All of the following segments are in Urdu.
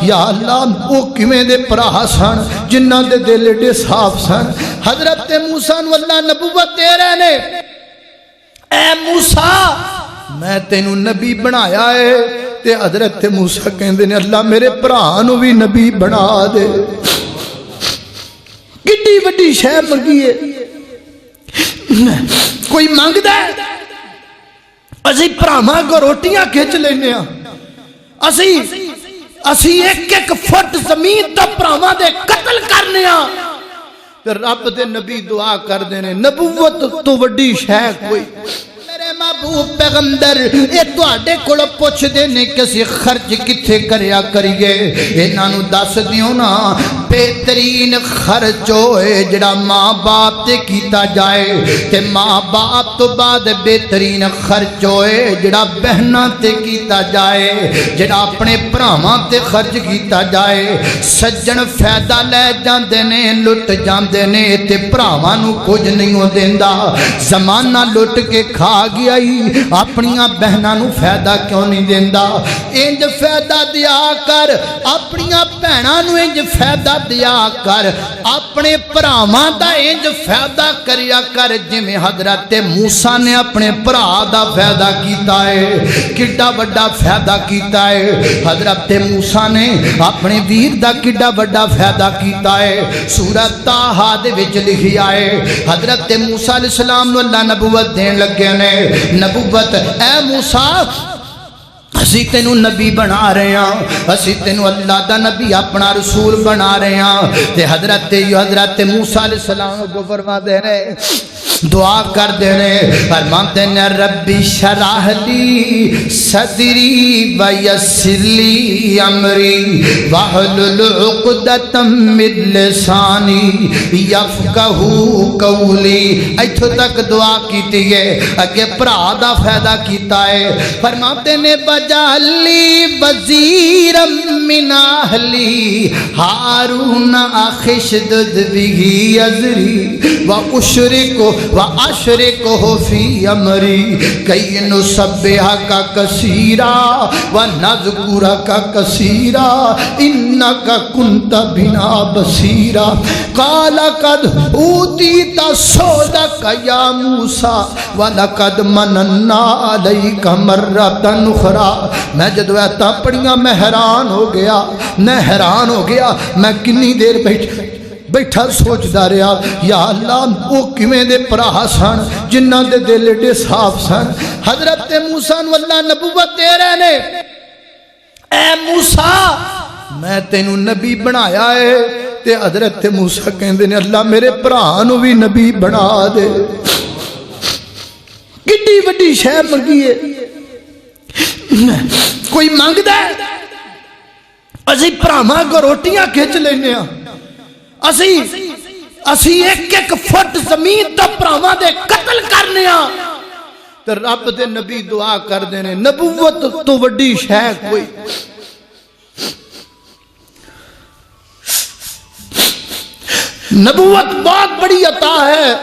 یا اللہ وہ کیویں دے بھرا سن جنہاں دے دل ایڈے صاف سن۔ حضرت موسیٰ نو اللہ نبوت دے رہے نے، اے موسیٰ میں تینوں نبی بنایا ہے، تے حضرت موسیٰ کہندے نے اللہ میرے بھرا نو بھی نبی بنا دے۔ کڈی وڈی شے منگی ہے، کوئی منگدا ہے اسی بھراواں کو روٹیاں کھچ لینے ہاں، اسی ایک ایک فٹ زمین تو بھراواں دے قتل کرنے ہاں، تے رب دے نبی دعا کر دینے نبوت تو وڈی شے کوئی۔ میرے محبوب پیغمبر اے تواڈے کول پوچھ دے نے کہ اسی خرچ کتھے کریا کریے، انہاں نو دس دیو نا بہترین خرچ ہوئے جڑا ماں باپ تے کیتا جائے، تے ماں باپ تو بعد بہترین خرچ ہوئے جڑا بہناں تے کیتا جائے، جڑا اپنے بھراواں تے خرچ کیتا جائے۔ سجن فائدہ لے جاندے نے لٹ جاندے نے تے بھراواں نو کچھ نہیں ہو دیندا، زمانہ لٹ کے کھا گیا ہی اپنیاں بہناں نو فائدہ کیوں نہیں دیندا؟ انج فائدہ دیا کر اپنیاں بہناں نو، انج فائدہ دیا کر اپنے بھراواں دا، انج فائدہ کریا کر جویں حضرت موسیٰ نے اپنے بھرا دا فائدہ کیتا ہے۔ کڈا بڑا فائدہ کیتا ہے حضرت موسیٰ نے اپنے ویر دا، کڈا بڑا فائدہ کیتا ہے۔ سورہ طٰہٰ دے وچ لکھیا ہے حضرت موسیٰ علیہ السلام نو اللہ نبوت دین لگے نے، نبوت اے موسیٰ اسی تینوں نبی بنا رہے ہیں، اسی تینوں اللہ دا نبی اپنا رسول بنا رہے ہیں۔ تے حضرت موسیٰ علیہ السلام کو فرما دے رہے، دعا کر دے رہے، فرماتے ہیں ربی شرح لی صدری ویسر لی امری واحلل عقدۃ من لسانی یفقہوا قولی۔ ایتھوں تک دعا کیتی ہے، اگے بھرا دا فائدہ کیتا ہے۔ فرماتے ہیں بجعلی وزیرا من اہلی ہارون اخی اشدد بہ ازری واشرکہ فی امری کی نسبحک کثیرا ونذکرک کثیرا انک کنت بنا بصیرا۔ قال قد اوتیت سؤلک یا موسیٰ ولقد مننا علیک مرۃ اخری۔ میں جدو ایتاں پڑھیاں میں حیران ہو گیا، میں کنی دیر بیٹھا سوچدا رہا یا اللہ وہ کیویں دے بھرا سن جنہاں دے دل ایڈے صاف سن۔ حضرت موسیٰ نو اللہ نبوت دے رہے نے، اے موسیٰ میں تینوں نبی بنایا ہے، تے حضرت موسیٰ کہندے نے اللہ میرے بھرا نو بھی نبی بنا دے۔ کڈی وڈی شے منگی ہے، کوئی منگدا ہے اسی بھراواں کو روٹیاں کھچ لینے ہاں، اسی ایک ایک فٹ زمین تو بھراواں دے قتل کرنے ہاں، تے رب دے نبی دعا کر دینے نبوت تو وڈی شے کوئی۔ نبوت بہت بڑی عطا ہے،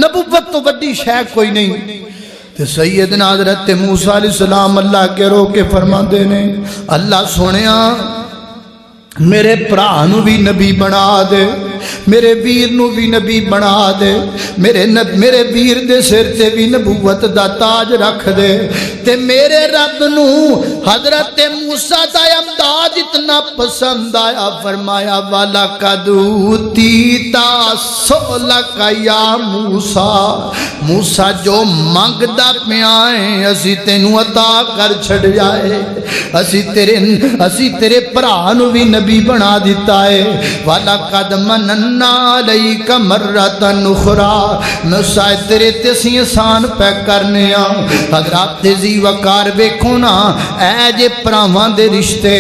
نبوت تو وڈی شے کوئی نہیں۔ تے سیدنا حضرت موسیٰ علیہ السلام اللہ کے رو کے فرما دینے اللہ سونیا میرے بھرا نو بھی نبی بنا دے، میرے ویر نو بھی نبی بنا دے، میرے ویر دے سر تے بھی نبوت دا تاج رکھ دے۔ تے میرے رب نو حضرت موسیٰ دا امداد اتنا پسند آیا، فرمایا وَلَقَدْ أُوتِیتَ سُؤْلَکَ یا موسیٰ، موسیٰ جو مانگدا پیا ہے اسی تینوں عطا کر چھڑ جائے، اسی تیرے بھرا نو بھی نبی بنا دیتا ہے۔ وَلَقَدْ مَنَنَّا عَلَيْكَ مَرَّةً أُخْرَى، موسیٰ تیرے تے سی احسان پہ کرنے ہاں۔ حضرات تیزی وقار ویکھو نا، اے جے بھراواں دے رشتے،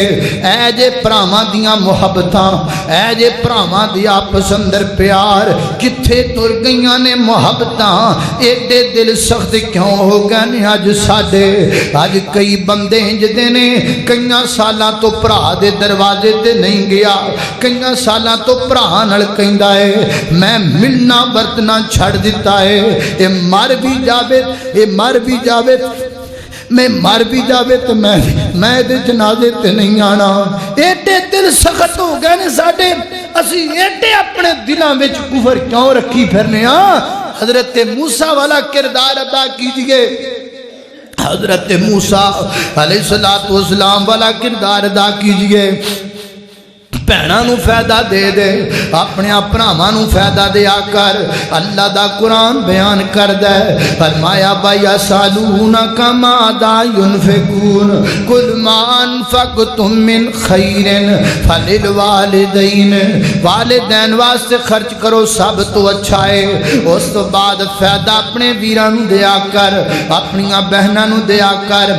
اے جے بھراواں دیاں محبتاں، اے جے بھراواں دی آپس اندر پیار کتھے تر گئیاں نے محبتاں، ایڈے دل سخت کیوں ہو گئے نے اج ساڈے؟ اج کئی بندے انجدے نے کئیاں سالاں تو بھرا دے دروازے تے نہیں گیا، کئیاں سالاں تو بھرا نال کہندا ہے میں ملنا برتنا چھڑ دیتا ہے، اے مر بھی جاوے میں مر بھی جاوے تو میں دے جنازے تے نہیں آنا. ایٹے دل سخت ہو گئے نے ساڈے, اسی ایٹے اپنے دلاں وچ کفر کیوں رکھی پھرنے ہاں. حضرت موسیٰ والا کردار ادا کیجئے, حضرت موسیٰ علیہ السلام والا کردار ادا کیجئے. بہناں نو فائدہ دے دے, اپنے بھراواں نو فائدہ دیا کر. اللہ دا قرآن بیان کر دے, فرمایا وَيَسْأَلُونَكَ مَاذَا يُنْفِقُونَ قُلْ مَا أَنفَقْتُم مِّن خَيْرٍ فَلِلْوَالِدَيْنِ, والدین واسطے خرچ کرو سب تو اچھا ہے. اس تو بعد فائدہ اپنے ویراں نو دیا کر, اپنیاں بہناں نو دیا کر.